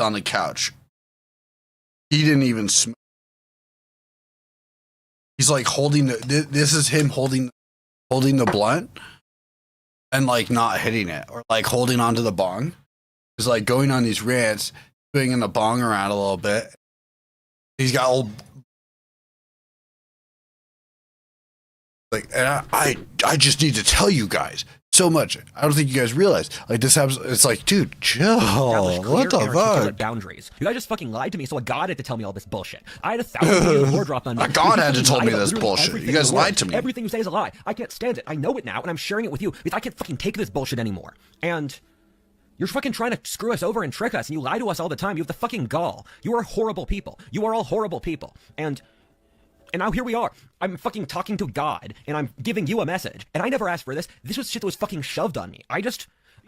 on the couch. He didn't even smell. He's like holding this is him holding the blunt and like not hitting it, or like holding onto the bong. He's like going on these rants, swinging the bong around a little bit. He's got old like, and I just need to tell you guys so much. I don't think you guys realize. Like this happens. It's like, dude, chill. What the fuck? Boundaries. You guys just fucking lied to me, so a god had to tell me all this bullshit. I had 1,000 more dropped on me. A god had to tell me this bullshit. You guys lied to me. Everything you say is a lie. I can't stand it. I know it now, and I'm sharing it with you because I can't fucking take this bullshit anymore. And you're fucking trying to screw us over and trick us, and you lie to us all the time. You have the fucking gall. You are horrible people. You are all horrible people. And now here we are. I'm fucking talking to God, and I'm giving you a message. And I never asked for this. This was shit that was fucking shoved on me. I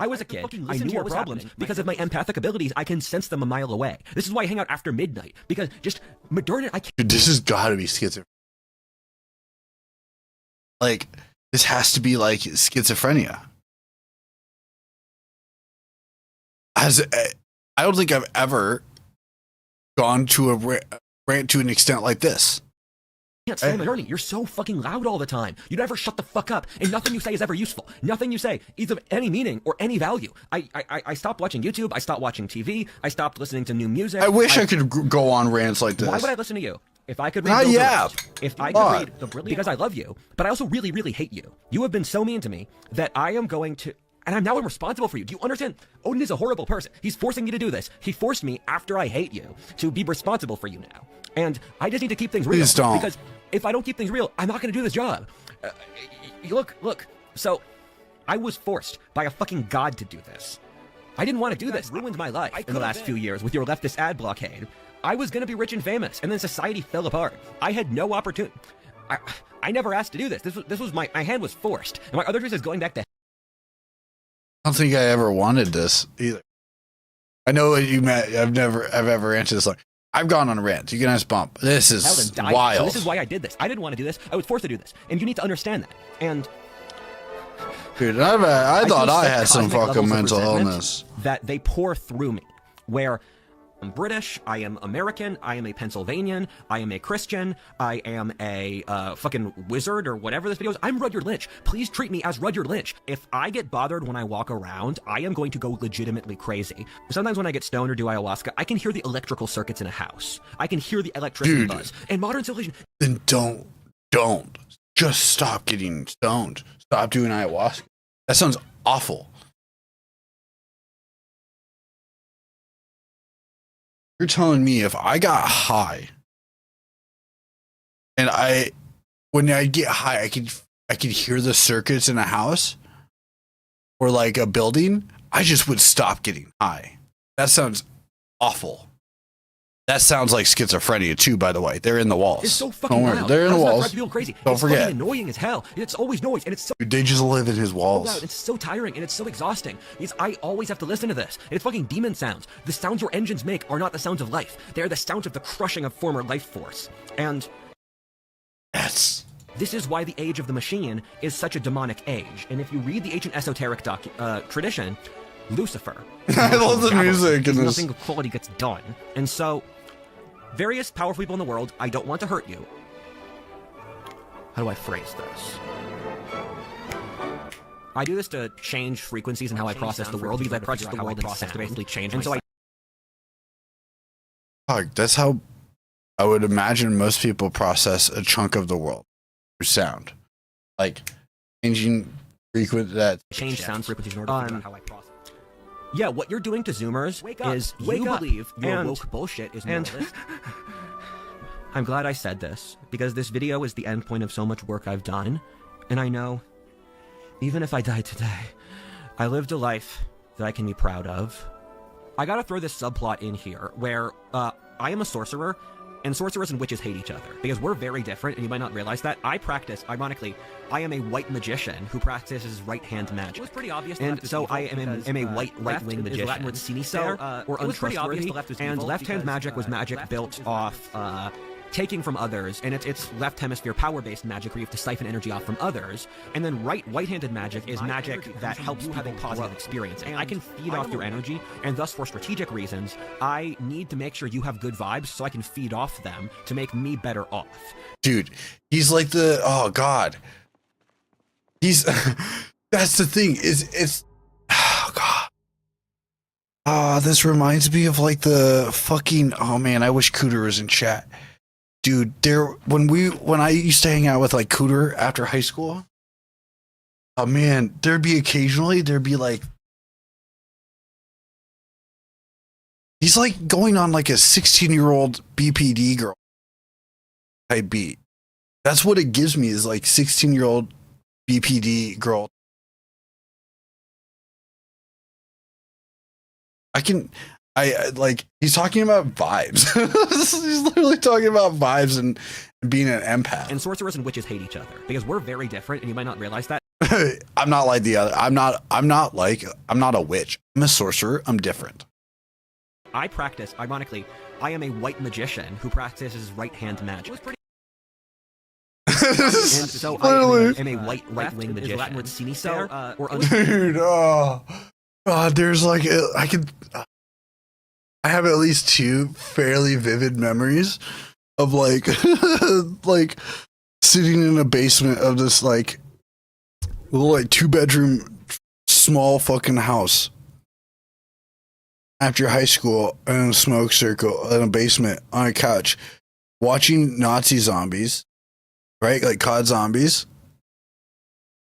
was a kid. I knew your problems because of my empathic abilities. I can sense them a mile away. This is why I hang out after midnight, because just modernity. Dude, this has got to be schizophrenia. Like, this has to be like schizophrenia. I don't think I've ever gone to a rant to an extent like this. Can't stand modernity. You're so fucking loud all the time. You never shut the fuck up, and nothing you say is ever useful. Nothing you say is of any meaning or any value. I stopped watching YouTube. I stopped watching TV. I stopped listening to new music. I wish I could go on rants like this. Why would I listen to you? If I could read if I could read the brilliant, because I love you, but I also really, really hate you. You have been so mean to me that I am going to, and I'm responsible for you. Do you understand? Odin is a horrible person. He's forcing me to do this. He forced me after I hate you to be responsible for you now. And I just need to keep things real. Please don't. Because if I don't keep things real, I'm not going to do this job. Look. So I was forced by a fucking god to do this. I didn't want to do this. It ruined my life in the last few years with your leftist ad blockade. I was going to be rich and famous, and then society fell apart. I had no opportunity. I never asked to do this. This was my hand was forced. And my other choice is going back to. I don't think I ever wanted this either. I know what you meant. I've ever answered this like, I've gone on a rant. You can ask Bump. This is wild. So this is why I did this. I didn't want to do this. I was forced to do this. And you need to understand that. And dude, I thought I had some fucking mental illness. That they pour through me. Where I'm British, I am American, I am a Pennsylvanian, I am a Christian, I am a fucking wizard or whatever this video is. I'm Rudyard Lynch. Please treat me as Rudyard Lynch. If I get bothered when I walk around, I am going to go legitimately crazy. Sometimes when I get stoned or do ayahuasca, I can hear the electrical circuits in a house. I can hear the electricity buzz. And modern civilization... Then don't. Just stop getting stoned. Stop doing ayahuasca. That sounds awful. You're telling me if I got high and when I get high, I could hear the circuits in a house or like a building, I just would stop getting high. That sounds awful. That sounds like schizophrenia too, by the way. They're in the walls. It's so fucking loud. They're in the walls. People crazy. Don't forget. It's annoying as hell. It's always noise, and it's so. Dude, they just live in his walls. So loud. It's so tiring, and it's so exhausting. I always have to listen to this. It's fucking demon sounds. The sounds your engines make are not the sounds of life. They are the sounds of the crushing of former life force. And yes. This is why the age of the machine is such a demonic age. And if you read the ancient esoteric tradition, Lucifer. I love the music in this. Nothing of quality gets done. And so, various powerful people in the world, I don't want to hurt you. How do I phrase this? I do this to change frequencies and how I process the world, because I process the world in sound to basically change. And so that's how I would imagine most people process a chunk of the world through sound, like changing change sound frequencies in order to figure out how I process. Yeah, what you're doing to Zoomers is you believe your woke bullshit is moralist. I'm glad I said this, because this video is the end point of so much work I've done, and I know, even if I die today, I lived a life that I can be proud of. I gotta throw this subplot in here, where I am a sorcerer, and sorcerers and witches hate each other, because we're very different, and you might not realize that. I practice, ironically, I am a white magician who practices right-hand magic. It was pretty obvious. And so I am a white right-wing magician. Latin word sinister, or untrustworthy, and left-hand magic was magic built off taking from others, and it's left hemisphere power-based magic where you have to siphon energy off from others, and then right-handed magic is magic that helps you have a positive experience. And I can feed off your energy, and thus for strategic reasons, I need to make sure you have good vibes so I can feed off them to make me better off. Dude, he's like the, oh god. He's, that's the thing, it's, oh god. This reminds me of like the fucking, oh man, I wish Cooter was in chat. Dude, when I used to hang out with like Cooter after high school, oh man, there'd be like, he's like going on like a 16-year-old BPD girl type beat. That's what it gives me, is like 16-year-old BPD girl. I like, he's talking about vibes. He's literally talking about vibes and being an empath. And sorcerers and witches hate each other because we're very different, and you might not realize that. I'm not like the other. I'm not a witch. I'm a sorcerer. I'm different. I practice, ironically, I am a white magician who practices right-hand magic. And so I am a white right-wing magician. Latin word sinister, Dude, there's like, I have at least 2 fairly vivid memories of like, like sitting in a basement of this like little like 2-bedroom small fucking house after high school, in a smoke circle in a basement on a couch watching Nazi zombies, right? Like COD zombies.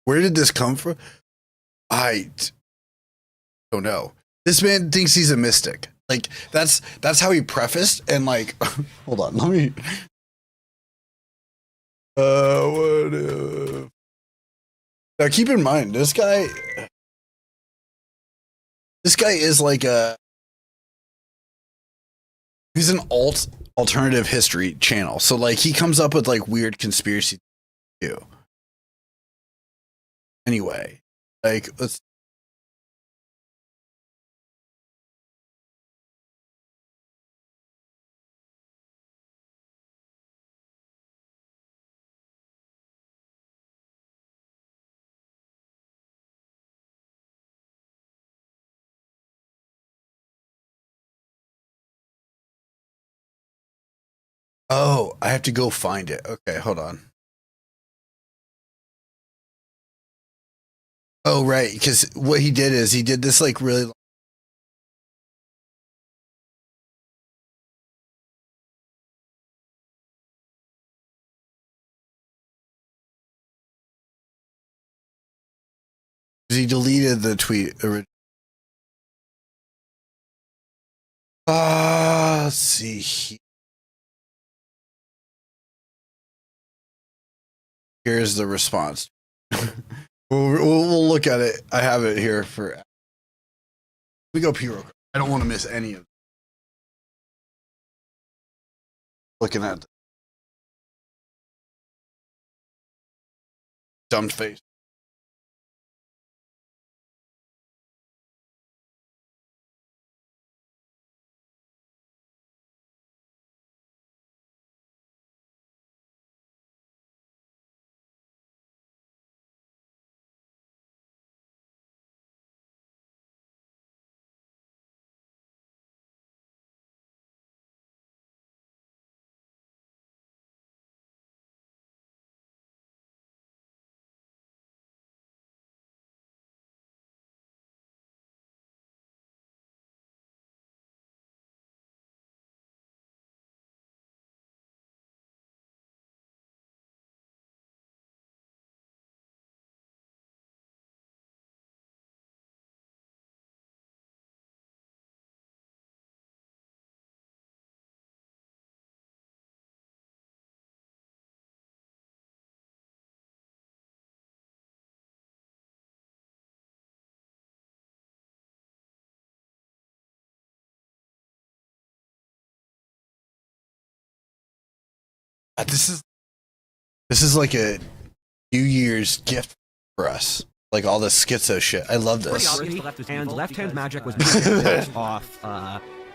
Where did this come from? I don't know. This man thinks he's a mystic. Like that's how he prefaced, and like, hold on, let me. Now keep in mind, this guy is like he's an alternative history channel. So like he comes up with like weird conspiracy too. Anyway, like let's. Oh, I have to go find it. Okay, hold on. Oh, right, because what he did is he did this like really. He deleted the tweet. Let's see. Here's the response. we'll look at it. I have it here for. We go P. I don't want to miss any of. Looking at the dumped face. This is like a New Year's gift for us. Like all this schizo shit. I love this. And left-hand magic was built off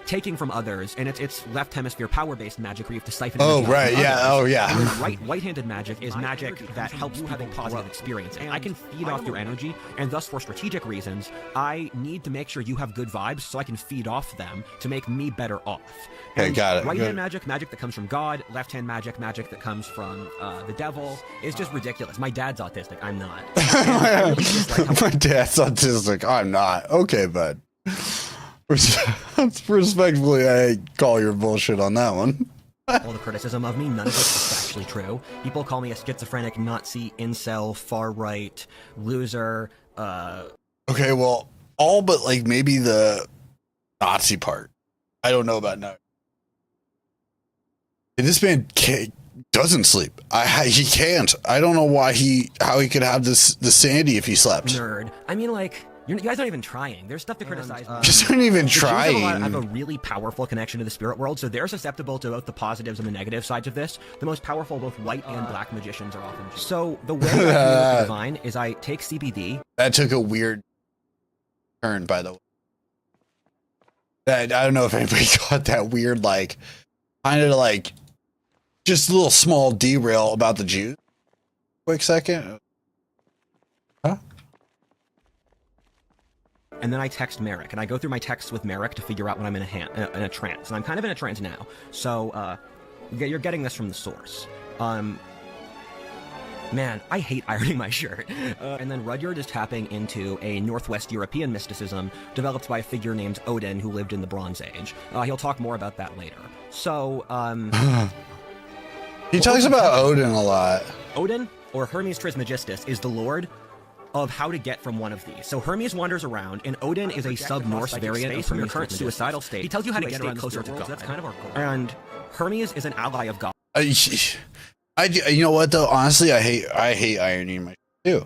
taking from others, and it's left hemisphere power-based magic where you have to siphon Oh, energy out right, from yeah, others. oh, yeah. And then right-handed magic is magic that helps you have a positive experience. And I can feed off your energy, and thus for strategic reasons, I need to make sure you have good vibes so I can feed off them to make me better off. Okay, got it. Right-hand magic that comes from God, left-hand magic that comes from the devil, is just ridiculous. My dad's autistic, I'm not. My dad's autistic, I'm not. Okay, bud. Respectfully, I call your bullshit on that one. All the criticism of me, none of it is actually true. People call me a schizophrenic, Nazi, incel, far-right, loser, Okay, well, all but like maybe the Nazi part. I don't know about now. This man doesn't sleep. He can't. I don't know how he could have the sanity if he slept. Nerd. I mean, like, you guys aren't even trying. There's stuff to criticize. Just aren't even The Jews trying. have a really powerful connection to the spirit world, so they're susceptible to both the positives and the negative sides of this. The most powerful, both white and black magicians are often Jews. So the way I deal with the divine is I take CBD. That took a weird turn, by the way. I don't know if anybody got that weird, like, kind of like, just a little small derail about the Jews. Quick second. Huh? And then I text Merrick, and I go through my texts with Merrick to figure out when I'm in a trance. And I'm kind of in a trance now, so you're getting this from the source. Man, I hate ironing my shirt. And then Rudyard is tapping into a Northwest European mysticism developed by a figure named Odin who lived in the Bronze Age. He'll talk more about that later. So, he talks about Odin a lot. Odin, or Hermes Trismegistus, is the lord of how to get from one of these. So Hermes wanders around, and Odin is a sub-Norse variant of Hermes' current suicidal state. He tells you how to get closer to God. That's kind of our goal. And Hermes is an ally of God. You know what though? Honestly, I hate ironing my shit too.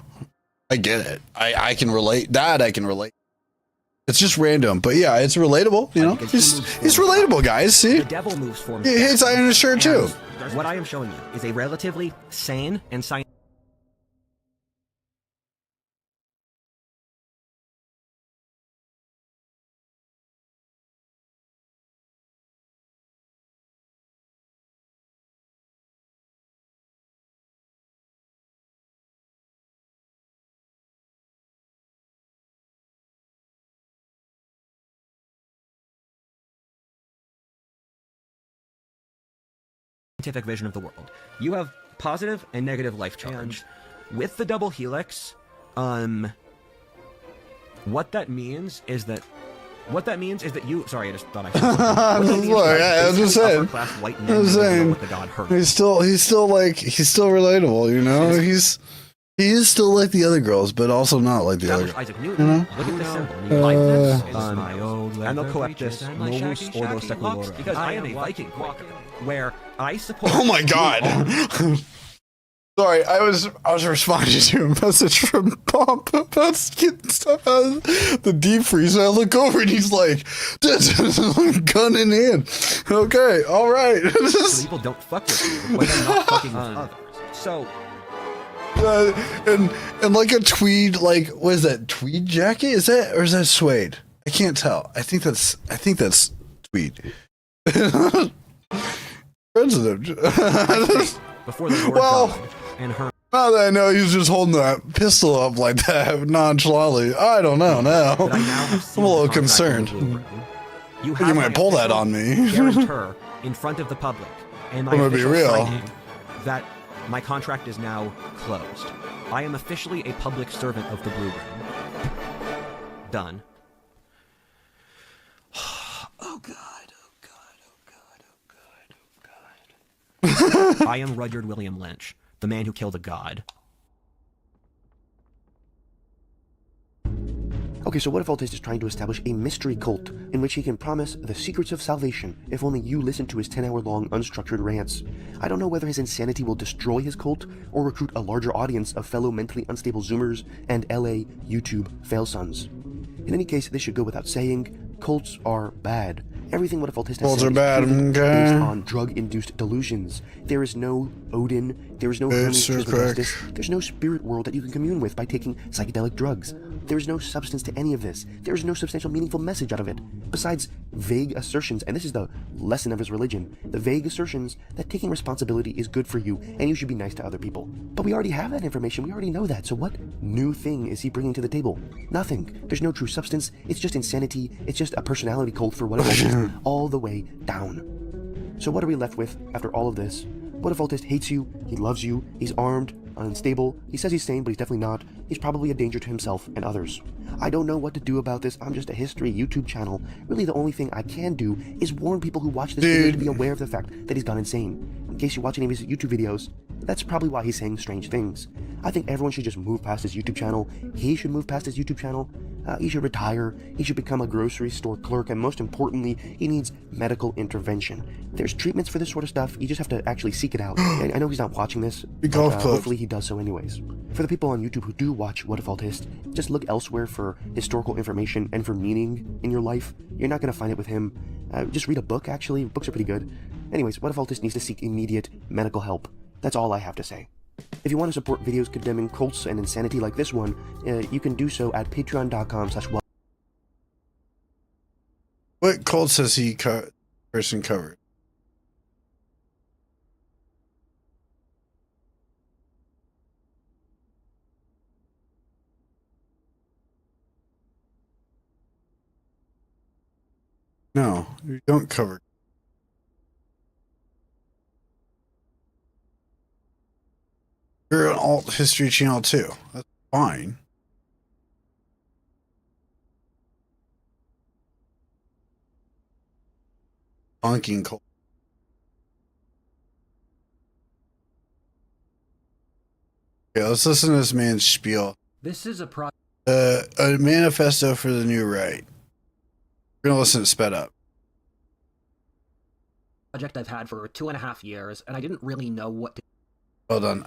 I get it. I can relate. I can relate. It's just random, but yeah, it's relatable. You know, he's relatable, guys. See, the devil moves for me. He hates ironing his shirt too. What I am showing you is a relatively sane and scientific vision of the world. You have positive and negative life charge. And with the double helix, what that means is that you. Sorry, I just thought I. I'm just saying. With the god Hermes. He's still relatable. You know, he is still like the other girls, but also not like the other girls. Isaac Newton. Look at this symbol. You like this? And they'll coeptus novus ordo secularum. Because I am a Viking quaker, where I support. Oh my god! Sorry, I was responding to a message from Pomp about getting stuff out of the deep freeze. I look over and he's like, gun in hand. Okay, all right. People don't fuck with you when they're not fucking with others. So. And like a tweed, like what is that? Tweed jacket? Is that suede? I can't tell. I think that's tweed. President. Before the Lord and her. Now that I know he's just holding that pistol up like that nonchalantly, I don't know now. I'm a little concerned. You might pull that on me. Guarantor in front of the public, and my I'm gonna be real. That my contract is now closed. I am officially a public servant of the Blue Room. Done. Oh God. I am Rudyard William Lynch, the man who killed a god. Okay, so what if Altis is trying to establish a mystery cult in which he can promise the secrets of salvation if only you listen to his 10-hour-long unstructured rants? I don't know whether his insanity will destroy his cult or recruit a larger audience of fellow mentally unstable Zoomers and LA YouTube failsons. In any case, this should go without saying, cults are bad, Everything what Occultist has Cults said are is bad, purely okay. based on drug-induced delusions. There is no Odin, there is no Hermes Trismegistus, there's no spirit world that you can commune with by taking psychedelic drugs. There is no substance to any of this. There is no substantial meaningful message out of it, besides vague assertions, and this is the lesson of his religion, the vague assertions that taking responsibility is good for you and you should be nice to other people. But we already have that information, we already know that, so what new thing is he bringing to the table? Nothing. There's no true substance, it's just insanity, it's just a personality cult for what it is, all the way down. So what are we left with after all of this? What if Occultist hates you, he loves you, he's armed, unstable, he says he's sane but he's definitely not, he's probably a danger to himself and others. I don't know what to do about this, I'm just a history YouTube channel. Really the only thing I can do is warn people who watch this video to be aware of the fact that he's gone insane. In case you watch any of his YouTube videos, that's probably why he's saying strange things. I think everyone should just move past his YouTube channel, he should move past his YouTube channel, he should retire, he should become a grocery store clerk, and most importantly, he needs medical intervention. There's treatments for this sort of stuff, you just have to actually seek it out. I know he's not watching this, but hopefully he does so anyways. For the people on YouTube who do watch What If Occultist, just look elsewhere for historical information and for meaning in your life. You're not going to find it with him. Just read a book, actually. Books are pretty good. Anyways, What If Occultist needs to seek immediate medical help. That's all I have to say. If you want to support videos condemning cults and insanity like this one, you can do so at patreon.com/what. What cults has he person covered? No, you don't cover. You're an alt history channel too. That's fine. Bunking cult. Okay, let's listen to this man's spiel. This is a A manifesto for the new right. We're gonna listen to sped up. project I've had for 2.5 years, and I didn't really know what to... Well done.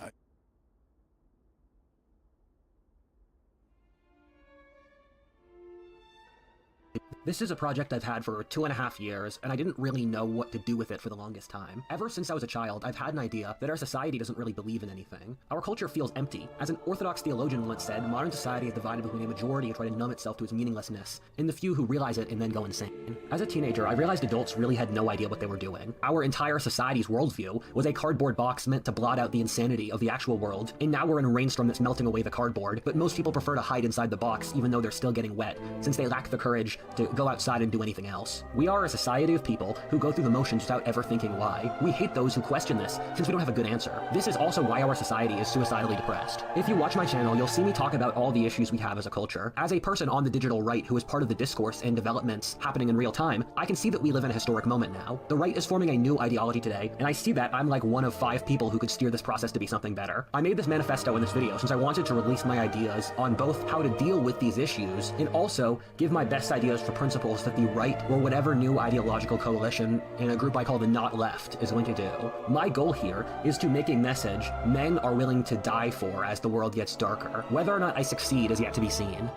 This is a project I've had for 2.5 years, and I didn't really know what to do with it for the longest time. Ever since I was a child, I've had an idea that our society doesn't really believe in anything. Our culture feels empty. As an Orthodox theologian once said, modern society is divided between a majority who try to numb itself to its meaninglessness, and the few who realize it and then go insane. As a teenager, I realized adults really had no idea what they were doing. Our entire society's worldview was a cardboard box meant to blot out the insanity of the actual world, and now we're in a rainstorm that's melting away the cardboard, but most people prefer to hide inside the box even though they're still getting wet, since they lack the courage to go outside and do anything else. We are a society of people who go through the motions without ever thinking why. We hate those who question this, since we don't have a good answer. This is also why our society is suicidally depressed. If you watch my channel, you'll see me talk about all the issues we have as a culture. As a person on the digital right who is part of the discourse and developments happening in real time, I can see that we live in a historic moment now. The right is forming a new ideology today, and I see that I'm like one of 5 people who could steer this process to be something better. I made this manifesto in this video since I wanted to release my ideas on both how to deal with these issues, and also give my best ideas for principles that the right, or whatever new ideological coalition in a group I call the Not Left, is going to do. My goal here is to make a message men are willing to die for as the world gets darker. Whether or not I succeed is yet to be seen.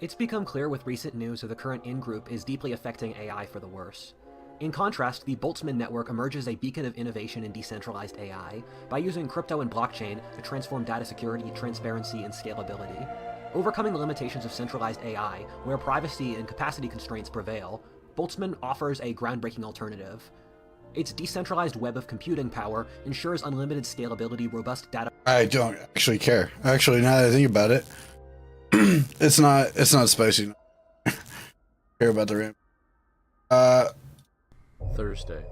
It's become clear with recent news that the current in-group is deeply affecting AI for the worse. In contrast, the Boltzmann network emerges a beacon of innovation in decentralized AI by using crypto and blockchain to transform data security, transparency, and scalability. Overcoming the limitations of centralized AI, where privacy and capacity constraints prevail, Boltzmann offers a groundbreaking alternative. Its decentralized web of computing power ensures unlimited scalability, robust data... I don't actually care. Actually, now that I think about it, it's not spicy. Care about the RAM. Thursday,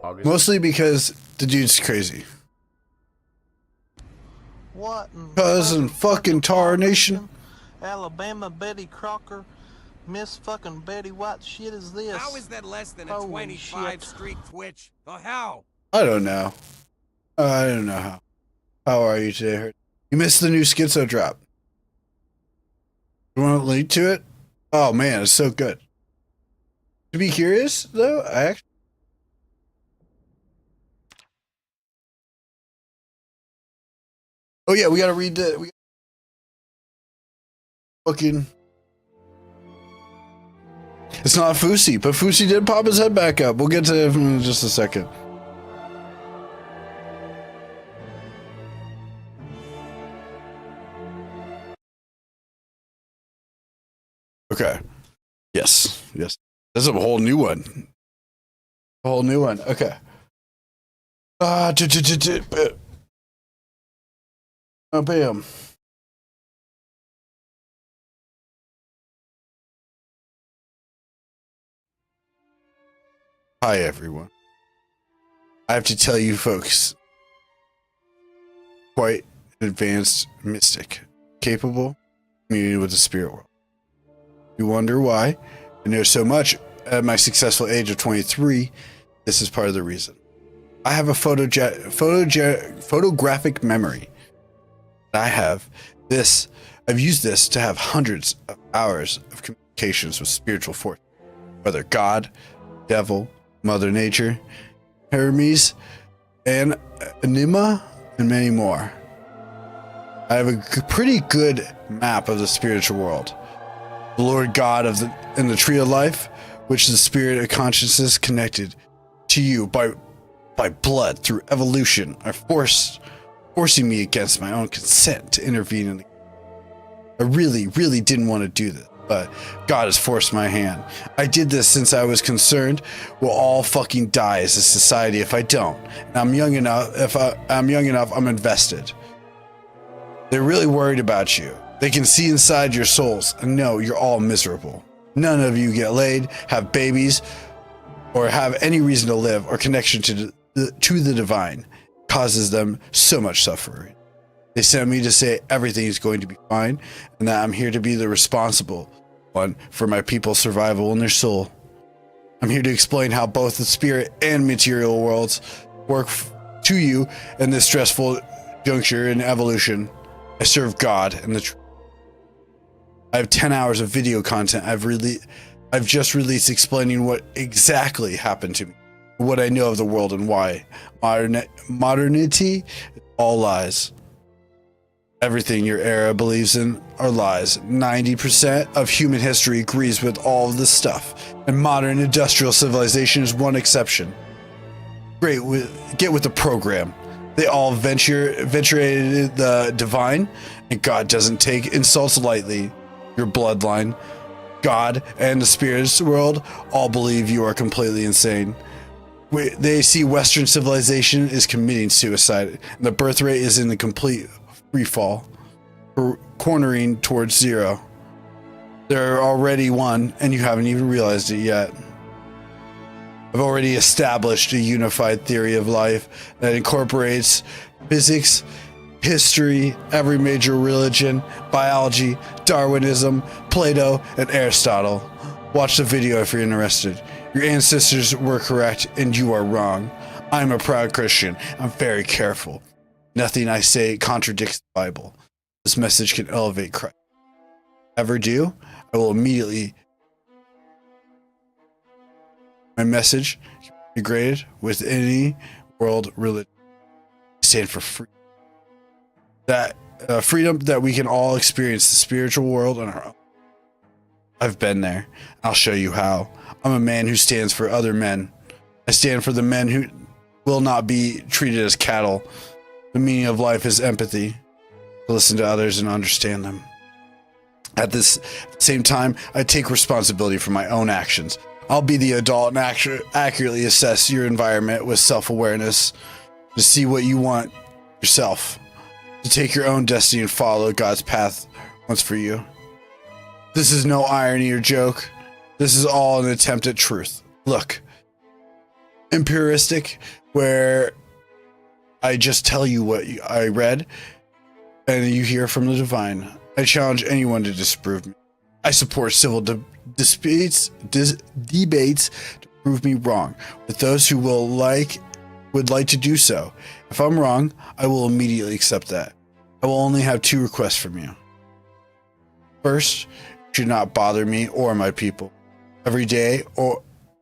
August. Mostly because the dude's crazy. What? Cousin fucking tar nation. Alabama Betty Crocker, Miss fucking Betty White shit is this? How is that less than a Holy 25 shit. street Twitch? The hell? I don't know. I don't know how. How are you today, Hurt? You missed the new Schizo drop. You want to link to it? Oh man, it's so good. To be curious, though, I actually... Oh yeah, we gotta read the... fucking. It's not Fusi, but Fusi did pop his head back up. We'll get to him in just a second. Okay. Yes. Yes. This is a whole new one. A whole new one. Okay. Oh, bam. Hi, everyone. I have to tell you folks, quite an advanced mystic, capable, communicating with the spirit world. You wonder why I know so much at my successful age of 23. This is part of the reason. I have a photographic memory. I've used this to have hundreds of hours of communications with spiritual force, whether God, devil, Mother Nature, Hermes, and Anima, and many more. I have a pretty good map of the spiritual world. The Lord God in the tree of life, which is the spirit of consciousness connected to you by blood through evolution, are forcing me against my own consent to intervene in the. I really, really didn't want to do this, but God has forced my hand. I did this since I was concerned we'll all fucking die as a society if I don't. And I'm young enough. If I'm young enough, I'm invested. They're really worried about you. They can see inside your souls and know you're all miserable. None of you get laid, have babies, or have any reason to live or connection to the divine. Causes them so much suffering. They sent me to say everything is going to be fine and that I'm here to be the responsible one for my people's survival in their soul. I'm here to explain how both the spirit and material worlds work to you in this stressful juncture in evolution. I serve God and the truth. I have 10 hours of video content I've just released explaining what exactly happened to me, what I know of the world and why. Modernity is all lies. Everything your era believes in are lies. 90% of human history agrees with all of this stuff, and modern industrial civilization is one exception. Get with the program. They all venturated the divine, and God doesn't take insults lightly. Your bloodline, God, and the spirits world all believe you are completely insane. They see Western civilization is committing suicide, and the birth rate is in the complete free fall, cornering towards zero. They're already one, and you haven't even realized it yet. I've already established a unified theory of life that incorporates physics, history, every major religion, biology, Darwinism, Plato, and Aristotle. Watch the video if you're interested. Your ancestors were correct and you are wrong. I'm a proud Christian. I'm very careful. Nothing I say contradicts the Bible. This message can elevate Christ. Ever do, I will immediately. My message can be integrated with any world religion. I stand for freedom. That freedom that we can all experience the spiritual world on our own. I've been there. I'll show you how. I'm a man who stands for other men. I stand for the men who will not be treated as cattle. The meaning of life is empathy. To listen to others and understand them. At the same time, I take responsibility for my own actions. I'll be the adult and accurately assess your environment with self-awareness to see what you want yourself. To take your own destiny and follow God's path once for you. This is no irony or joke. This is all an attempt at truth. Look, empiristic, where I just tell you what I read and you hear from the divine. I challenge anyone to disprove me. I support civil debates to prove me wrong, with those who would like to do so. If I'm wrong, I will immediately accept that. I will only have two requests from you. First, you should not bother me or my people. Every day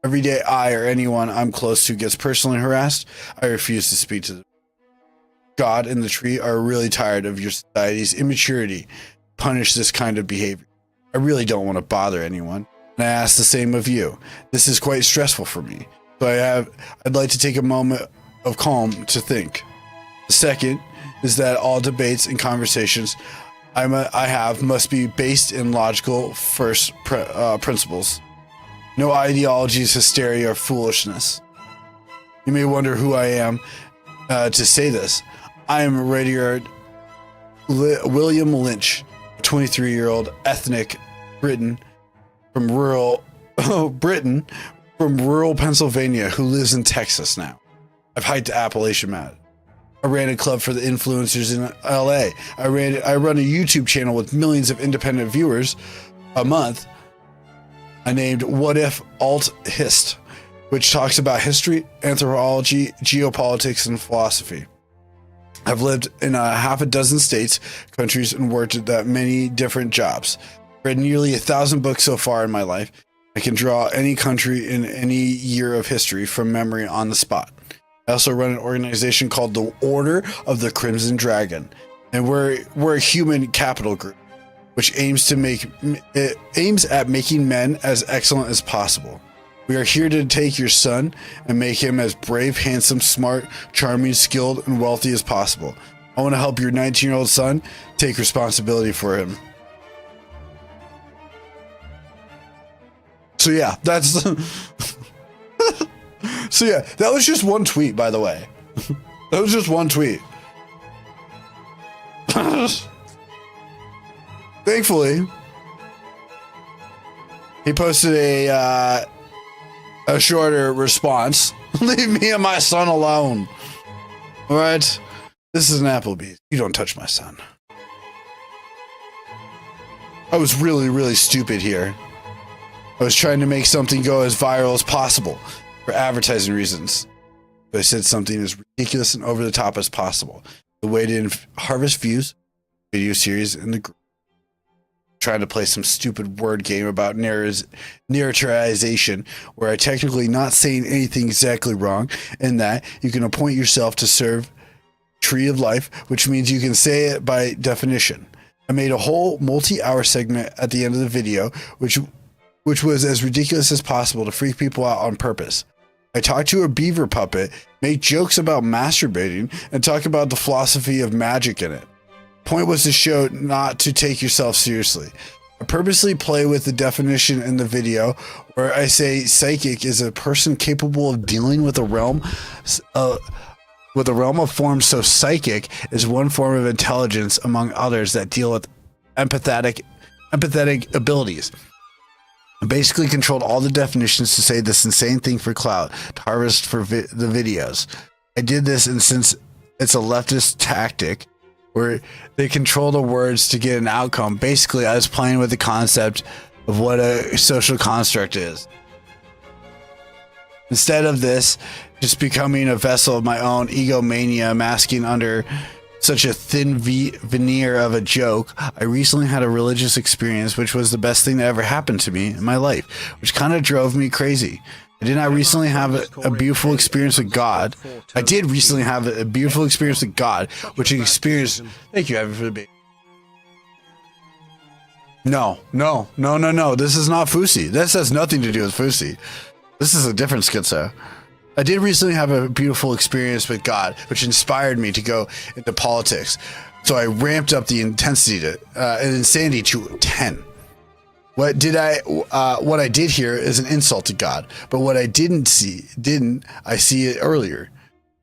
I or anyone I'm close to gets personally harassed, I refuse to speak to them. God and the tree are really tired of your society's immaturity. Punish this kind of behavior. I really don't want to bother anyone, and I ask the same of you. This is quite stressful for me, so I'd like to take a moment of calm to think. The second is that all debates and conversations I have must be based in logical first principles. No ideologies, hysteria, or foolishness. You may wonder who I am to say this. I am Rudyard William Lynch, a 23-year-old ethnic Briton from rural Pennsylvania who lives in Texas now. I've hiked the Appalachian Mountain. I ran a club for the influencers in LA. I run a YouTube channel with millions of independent viewers a month. I named What If Alt Hist, which talks about history, anthropology, geopolitics, and philosophy. I've lived in half a dozen states, countries, and worked at many different jobs. I've read nearly 1,000 books so far in my life. I can draw any country in any year of history from memory on the spot. I also run an organization called the Order of the Crimson Dragon, and we're a human capital group, which aims at making men as excellent as possible. We are here to take your son and make him as brave, handsome, smart, charming, skilled, and wealthy as possible. I want to help your 19-year-old son take responsibility for him. So yeah, that's so yeah, that was just one tweet, by the way. That was just one tweet. Thankfully, he posted a shorter response. Leave me and my son alone. All right, this is an Applebee's. You don't touch my son. I was really, really stupid here. I was trying to make something go as viral as possible for advertising reasons. But I said something as ridiculous and over the top as possible. The way to harvest views, video series in the group. Trying to play some stupid word game about narrativization, where I technically not saying anything exactly wrong, and that you can appoint yourself to serve Tree of Life, which means you can say it by definition. I made a whole multi-hour segment at the end of the video, which was as ridiculous as possible to freak people out on purpose. I talked to a beaver puppet, make jokes about masturbating, and talk about the philosophy of magic in it. Point was to show not to take yourself seriously. I purposely play with the definition in the video where I say psychic is a person capable of dealing with a realm of forms, so psychic is one form of intelligence among others that deal with empathetic abilities. I basically controlled all the definitions to say this insane thing for clout, to harvest for the videos. I did this, and since it's a leftist tactic where they control the words to get an outcome, basically I was playing with the concept of what a social construct is. Instead of this just becoming a vessel of my own egomania masking under such a thin veneer of a joke, I recently had a religious experience which was the best thing that ever happened to me in my life, which kind of drove me crazy. I did not recently have a beautiful experience with God. I did recently have a beautiful experience with God, which experienced... Thank you, Evan, for the baby. No. This is not Fusi. This has nothing to do with Fusi. This is a different schizo. I did recently have a beautiful experience with God, which inspired me to go into politics. So I ramped up the intensity to insanity to 10. What I did here is an insult to God, but what I didn't see it earlier.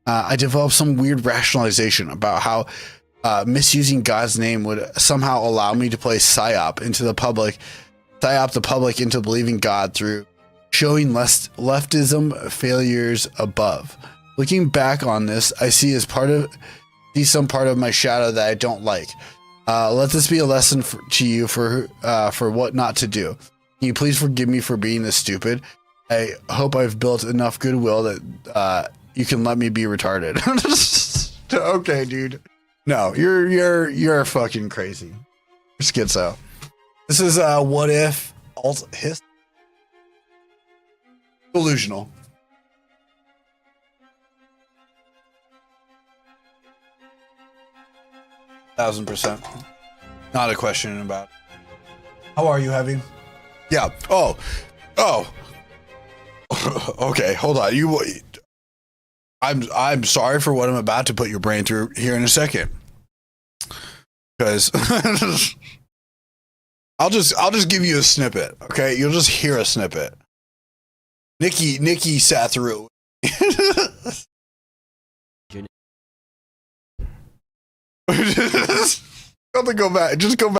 I developed some weird rationalization about how misusing God's name would somehow allow me to play psyop the public into believing God through showing leftism failures above. Looking back on this, I see some part of my shadow that I don't like. Let this be a lesson to you for what not to do. Can you please forgive me for being this stupid? I hope I've built enough goodwill that you can let me be retarded. Okay, dude. No, you're fucking crazy. You're schizo. This is What If Alt Hist. Delusional. %. Not a question about it. How are you, Heavy? Yeah. Oh. Okay, hold on. I'm sorry for what I'm about to put your brain through here in a second. Because I'll just give you a snippet, okay? You'll just hear a snippet. Nikki sat through it. Go back. Just go back.